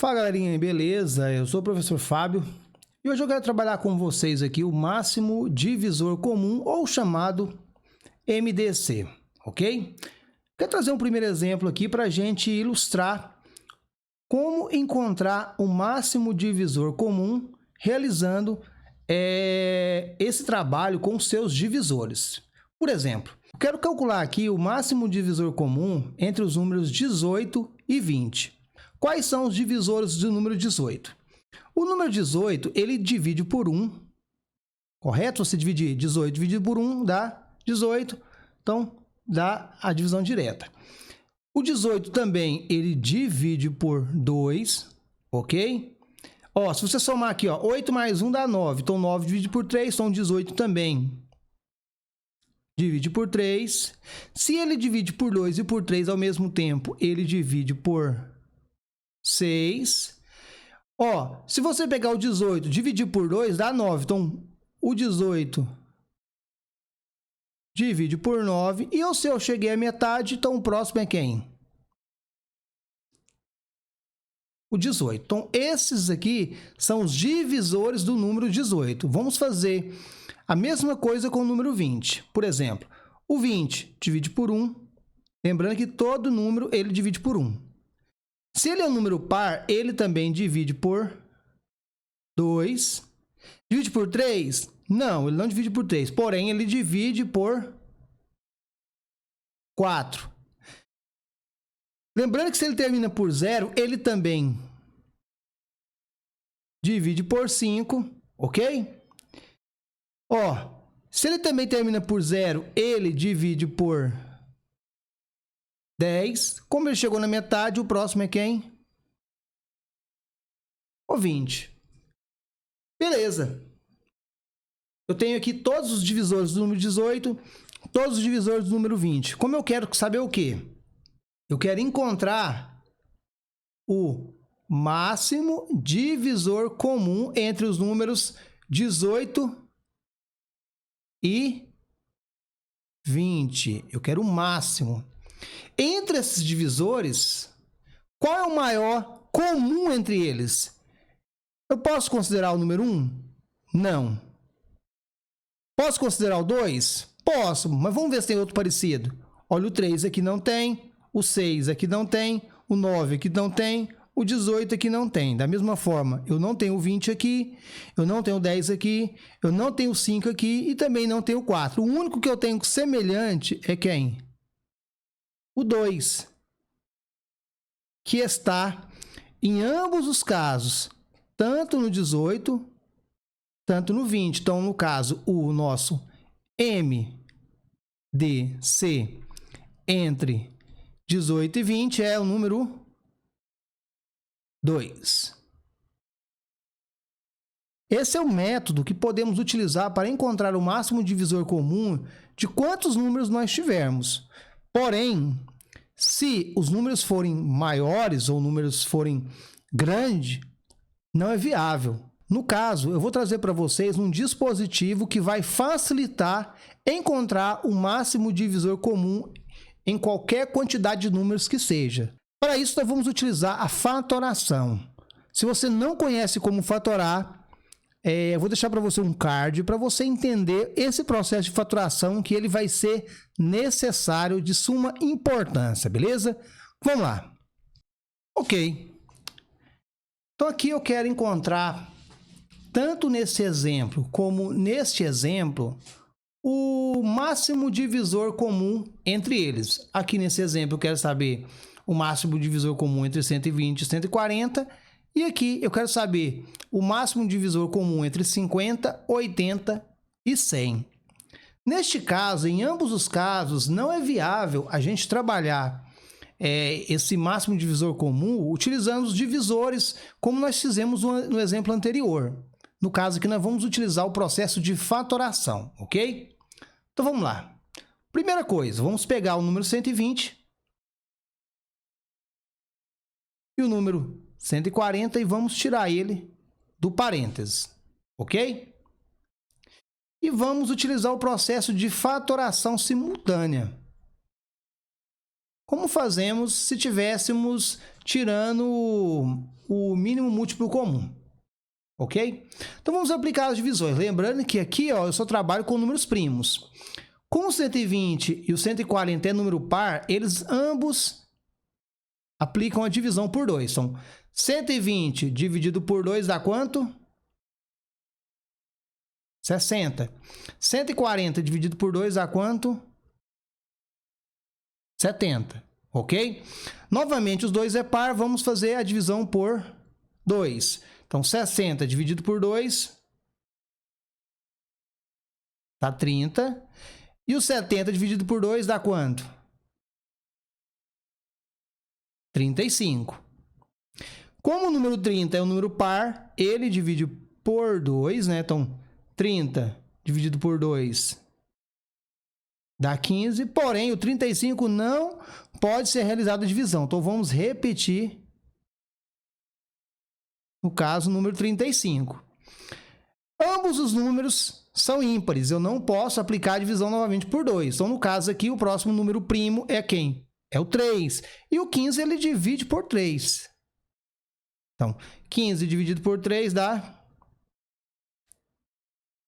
Fala galerinha, beleza? Eu sou o professor Fábio e hoje eu quero trabalhar com vocês aqui o máximo divisor comum ou chamado MDC, ok? Quero trazer um primeiro exemplo aqui para a gente ilustrar como encontrar o máximo divisor comum realizando esse trabalho com seus divisores. Por exemplo, eu quero calcular aqui o máximo divisor comum entre os números 18 e 20. Quais são os divisores do número 18? O número 18, ele divide por 1, correto? Você dividir 18 dividido por 1 dá 18, então dá a divisão direta. O 18 também, ele divide por 2, ok? Ó, se você somar aqui, ó, 8 mais 1 dá 9, então 9 divide por 3, então 18 também divide por 3. Se ele divide por 2 e por 3 ao mesmo tempo, ele divide por 6. Ó, se você pegar o 18, dividir por 2, dá 9. Então, o 18 divide por 9. E se eu cheguei à metade, então o próximo é quem? O 18. Então, esses aqui são os divisores do número 18. Vamos fazer a mesma coisa com o número 20. Por exemplo, o 20 divide por 1. Lembrando que todo número ele divide por 1. Se ele é um número par, ele também divide por 2. Divide por 3? Não, ele não divide por 3. Porém, ele divide por 4. Lembrando que se ele termina por 0, ele também divide por 5, ok? Ó, se ele também termina por 0, ele divide por 10. Como ele chegou na metade, o próximo é quem? O 20. Beleza. Eu tenho aqui todos os divisores do número 18, todos os divisores do número 20. Como eu quero saber o quê? Eu quero encontrar o máximo divisor comum entre os números 18 e 20. Eu quero o máximo. Entre esses divisores, qual é o maior comum entre eles? Eu posso considerar o número 1? Não. Posso considerar o 2? Posso, mas vamos ver se tem outro parecido. Olha, o 3 aqui não tem, o 6 aqui não tem, o 9 aqui não tem, o 18 aqui não tem. Da mesma forma, eu não tenho o 20 aqui, eu não tenho o 10 aqui, eu não tenho o 5 aqui e também não tenho o 4. O único que eu tenho semelhante é quem? O 2, que está em ambos os casos, tanto no 18, tanto no 20. Então, no caso, o nosso MDC entre 18 e 20 é o número 2. Esse é o método que podemos utilizar para encontrar o máximo divisor comum de quantos números nós tivermos. Porém, se os números forem maiores ou números forem grandes, não é viável. No caso, eu vou trazer para vocês um dispositivo que vai facilitar encontrar o máximo divisor comum em qualquer quantidade de números que seja. Para isso, nós vamos utilizar a fatoração. Se você não conhece como fatorar, eu vou deixar para você um card para você entender esse processo de fatoração que ele vai ser necessário, de suma importância, beleza? Vamos lá. Ok. Então aqui eu quero encontrar, tanto nesse exemplo como neste exemplo, o máximo divisor comum entre eles. Aqui nesse exemplo eu quero saber o máximo divisor comum entre 120 e 140. E aqui eu quero saber o máximo divisor comum entre 50, 80 e 100. Neste caso, em ambos os casos, não é viável a gente trabalhar esse máximo divisor comum utilizando os divisores, como nós fizemos no exemplo anterior. No caso aqui, nós vamos utilizar o processo de fatoração, ok? Então, vamos lá. Primeira coisa, vamos pegar o número 120 e o número 140 e vamos tirar ele do parênteses, ok? E vamos utilizar o processo de fatoração simultânea. Como fazemos se tivéssemos tirando o mínimo múltiplo comum. Ok? Então vamos aplicar as divisões. Lembrando que aqui ó, eu só trabalho com números primos. Como o 120 e o 140 é número par, eles ambos aplicam a divisão por 2. Então, 120 dividido por 2 dá quanto? 60. 140 dividido por 2 dá quanto? 70. Ok? Novamente, os dois é par, vamos fazer a divisão por 2. Então, 60 dividido por 2 dá 30. E o 70 dividido por 2 dá quanto? 35. Como o número 30 é um número par, ele divide por 2, né? Então, 30 dividido por 2 dá 15. Porém, o 35 não pode ser realizado a divisão. Então, vamos repetir, no caso, o número 35. Ambos os números são ímpares. Eu não posso aplicar a divisão novamente por 2. Então, no caso aqui, o próximo número primo é quem? É o 3. E o 15 ele divide por 3. Então, 15 dividido por 3 dá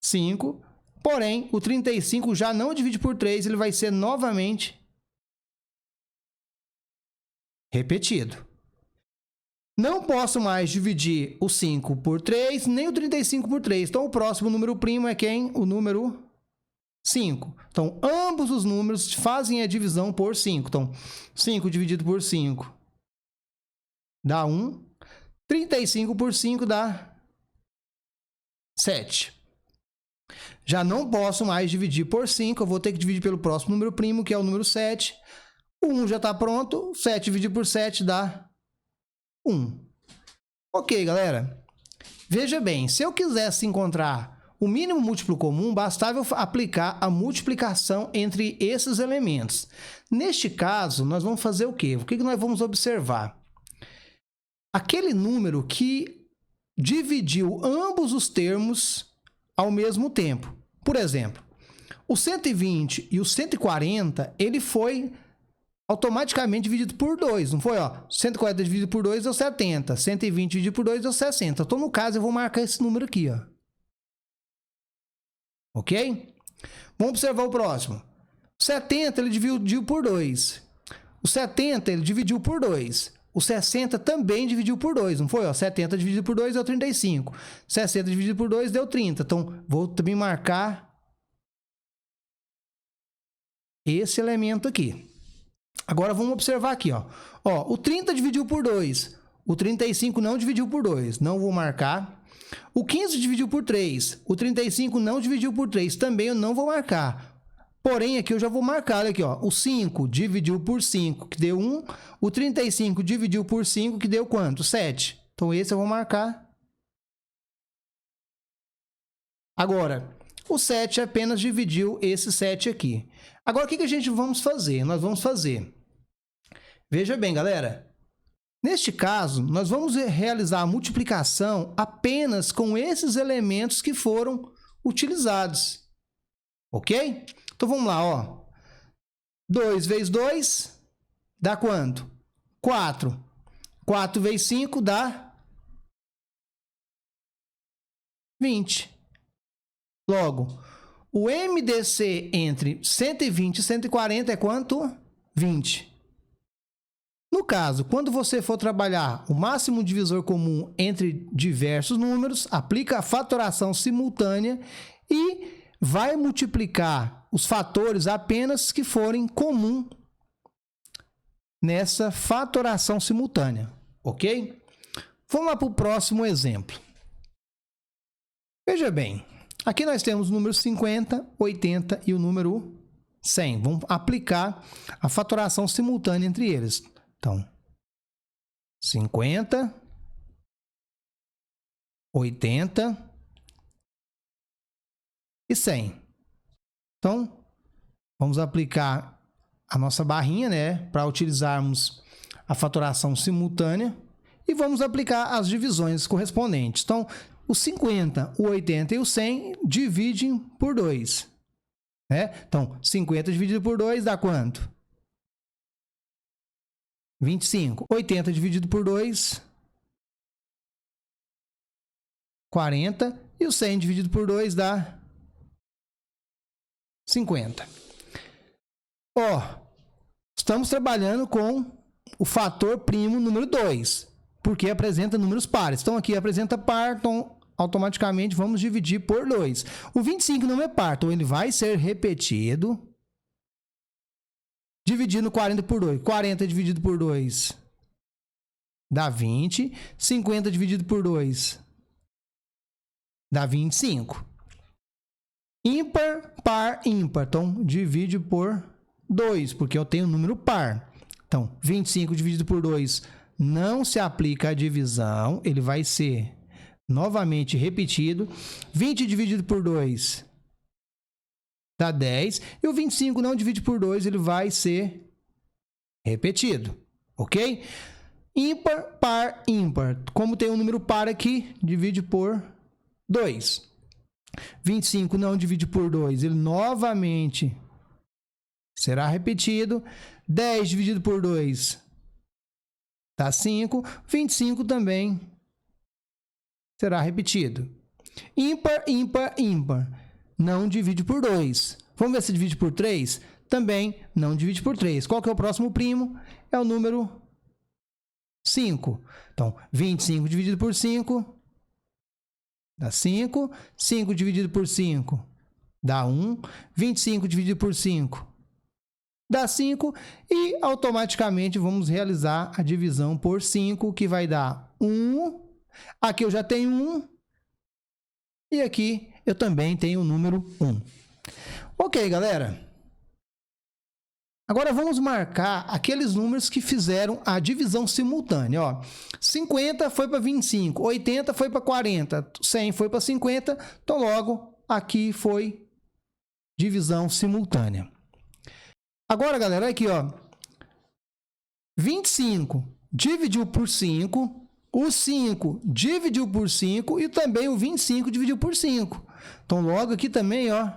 5. Porém, o 35 já não divide por 3, ele vai ser novamente repetido. Não posso mais dividir o 5 por 3, nem o 35 por 3. Então, o próximo número primo é quem? O número 5. Então, ambos os números fazem a divisão por 5. Então, 5 dividido por 5 dá 1. 35 por 5 dá 7. Já não posso mais dividir por 5. Eu vou ter que dividir pelo próximo número primo, que é o número 7. O 1 já está pronto. 7 dividido por 7 dá 1. Ok, galera. Veja bem, se eu quisesse encontrar o mínimo múltiplo comum, bastava eu aplicar a multiplicação entre esses elementos. Neste caso, nós vamos fazer o quê? O que nós vamos observar? Aquele número que dividiu ambos os termos ao mesmo tempo. Por exemplo, o 120 e o 140, ele foi automaticamente dividido por 2, não foi? Ó, 140 dividido por 2 deu 70, 120 dividido por 2 deu 60. Então, no caso, eu vou marcar esse número aqui, ó. Ok? Vamos observar o próximo. O 70, ele dividiu por 2. O 70, ele dividiu por 2. O 60 também dividiu por 2, não foi? Ó, 70 dividido por 2 deu 35. 60 dividido por 2 deu 30. Então, vou também marcar esse elemento aqui. Agora, vamos observar aqui, ó. Ó, o 30 dividiu por 2. O 35 não dividiu por 2. Não vou marcar. O 15 dividiu por 3. O 35 não dividiu por 3. Também eu não vou marcar. Porém, aqui eu já vou marcar. Olha aqui, ó. O 5 dividiu por 5, que deu 1. O 35 dividiu por 5, que deu quanto? 7. Então, esse eu vou marcar. Agora, o 7 apenas dividiu esse 7 aqui. Agora, o que a gente vamos fazer? Nós vamos fazer... Veja bem, galera. Neste caso, nós vamos realizar a multiplicação apenas com esses elementos que foram utilizados. Ok? Então, vamos lá, ó. 2 vezes 2 dá quanto? 4. 4 vezes 5 dá 20. Logo, o MDC entre 120 e 140 é quanto? 20. No caso, quando você for trabalhar o máximo divisor comum entre diversos números, aplica a fatoração simultânea e vai multiplicar os fatores apenas que forem comum nessa fatoração simultânea, ok? Vamos lá para o próximo exemplo. Veja bem, aqui nós temos o número 50, 80 e o número 100. Vamos aplicar a fatoração simultânea entre eles. Então, 50, 80 e 100. Então, vamos aplicar a nossa barrinha, né, para utilizarmos a fatoração simultânea e vamos aplicar as divisões correspondentes. Então, o 50, o 80 e o 100 dividem por 2. Né? Então, 50 dividido por 2 dá quanto? 25. 80 dividido por 2, 40. E o 100 dividido por 2 dá 50. Ó, estamos trabalhando com o fator primo número 2, porque apresenta números pares. Então, aqui apresenta par, então, automaticamente vamos dividir por 2. O 25 não é par, então ele vai ser repetido. Dividindo 40 por 2. 40 dividido por 2 dá 20. 50 dividido por 2 dá 25. Ímpar, par, ímpar. Então, divide por 2, porque eu tenho um número par. Então, 25 dividido por 2 não se aplica a divisão, ele vai ser novamente repetido. 20 dividido por 2 dá 10. E o 25 não divide por 2, ele vai ser repetido. Ok? Ímpar, par, ímpar. Como tem um número par aqui, divide por 2. 25 não divide por 2, ele novamente será repetido. 10 dividido por 2 dá 5. 25 também será repetido. Ímpar, ímpar, ímpar. Não divide por 2. Vamos ver se divide por 3? Também não divide por 3. Qual que é o próximo primo? É o número 5. Então, 25 dividido por 5 dá 5. 5 dividido por 5 dá 1. 25 dividido por 5 dá 5. E automaticamente vamos realizar a divisão por 5, que vai dar 1. Aqui eu já tenho 1. E aqui eu também tenho o número 1. Ok, galera. Agora vamos marcar aqueles números que fizeram a divisão simultânea. Ó, 50 foi para 25, 80 foi para 40, 100 foi para 50. Então, logo, aqui foi divisão simultânea. Agora, galera, aqui, ó. 25 dividiu por 5, o 5 dividiu por 5 e também o 25 dividiu por 5. Então, logo aqui também, ó,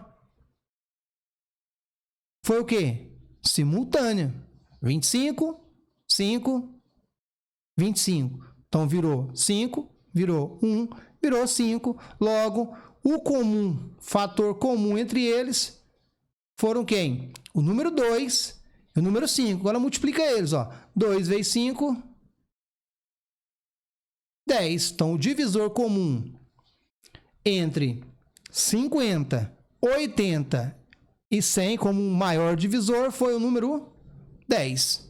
foi o quê? Simultânea. 25, 5, 25. Então, virou 5, virou 1, virou 5. Logo, o comum, fator comum entre eles foram quem? O número 2 e o número 5. Agora, multiplica eles, ó. 2 vezes 5, 10. Então, o divisor comum entre 50, 80 e 100 como um maior divisor foi o número 10.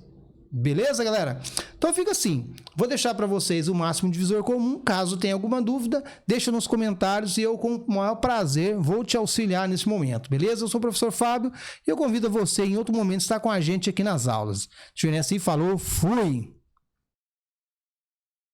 Beleza, galera? Então fica assim. Vou deixar para vocês o máximo divisor comum. Caso tenha alguma dúvida, deixa nos comentários e eu, com o maior prazer, vou te auxiliar nesse momento. Beleza? Eu sou o professor Fábio e eu convido você em outro momento a estar com a gente aqui nas aulas. Falou, fui!